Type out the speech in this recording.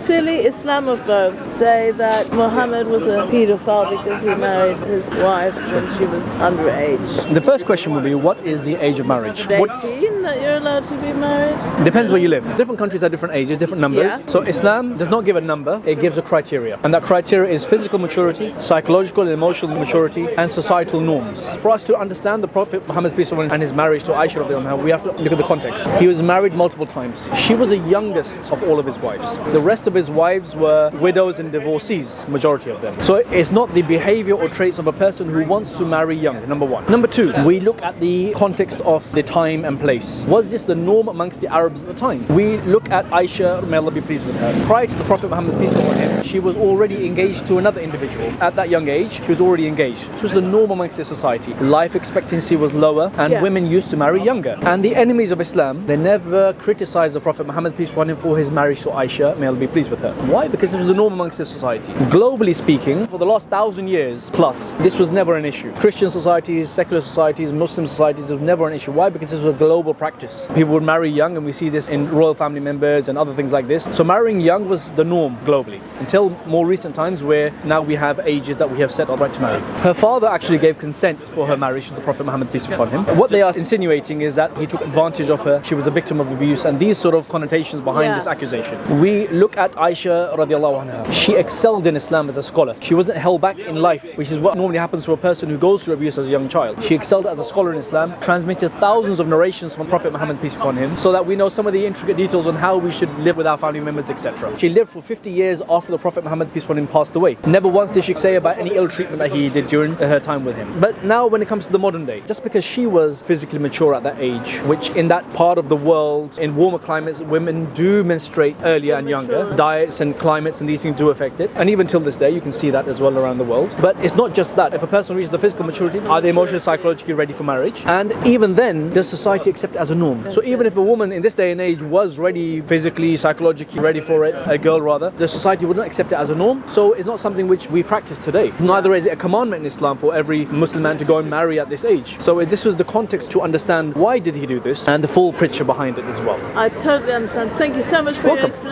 silly Islamophobes say that Muhammad was a pedophile because he married his wife when she was underage. The first question would be, what is the age of marriage? 18 that you're allowed to be married? Depends where you live. Different countries have different ages, different numbers. Yeah. So Islam does not give a number, it gives a criteria. And that criteria is physical maturity, psychological and emotional maturity, and societal norms. For us to understand the Prophet Muhammad peace be upon him and his marriage to Aiše, we have to look at the context. He was married multiple times. She was the youngest of all of his wives. The rest of his wives were widows and divorcees, majority of them. So it's not the behavior or traits of a person who wants to marry young, number one. Number two, we look at the context of the time and place. Was this the norm amongst the Arabs at the time? We look at Aiše, may Allah be pleased with her. Prior to the Prophet Muhammad peace be upon him, she was already engaged to another individual. At that young age, she was already engaged. She was the norm amongst the society. Life expectancy was lower and women used to marry younger. And the enemies of Islam, they never criticized the Prophet Muhammad peace be upon him for his marriage to Aiše, may Allah be pleased with her. Why? Because it was the norm amongst the society. Globally speaking, for the last 1,000 years plus, this was never an issue. Christian societies, secular societies, Muslim societies, it was never an issue. Why? Because this was a global practice. People would marry young, and we see this in royal family members and other things like this. So marrying young was the norm globally, until more recent times where now we have ages that we have set up right to marry. Her father actually gave consent for her marriage to the Prophet Muhammad peace be upon him. What they are insinuating is that he took advantage of her, she was a victim of abuse, and these sort of connotations behind this accusation. We look at Aiše radiallahu anha. She excelled in Islam as a scholar. She wasn't held back in life, which is what normally happens to a person who goes through abuse as a young child. She excelled as a scholar in Islam, transmitted thousands of narrations from Prophet Muhammad peace be upon him, so that we know some of the intricate details on how we should live with our family members, etc. She lived for 50 years after the Prophet Muhammad peace be upon him passed away. Never once did she say about any ill treatment that he did during her time with him. But now when it comes to the modern day, just because she was physically mature at that age, which in that part of the world, in warmer climates, women do menstruate earlier and younger. Diets and climates and these things do affect it. And even till this day, you can see that as well around the world. But it's not just that. If a person reaches the physical maturity, are they emotionally, psychologically ready for marriage? And even then, does society accept it as a norm? So even if a woman in this day and age was ready, physically, psychologically ready for it, a girl rather, the society would not accept it as a norm. So it's not something which we practice today. Neither is it a commandment in Islam for every Muslim man to go and marry at this age. So this was the context to understand why did he do this and the full picture behind it as well. I totally understand. Thank you so much for your explanation.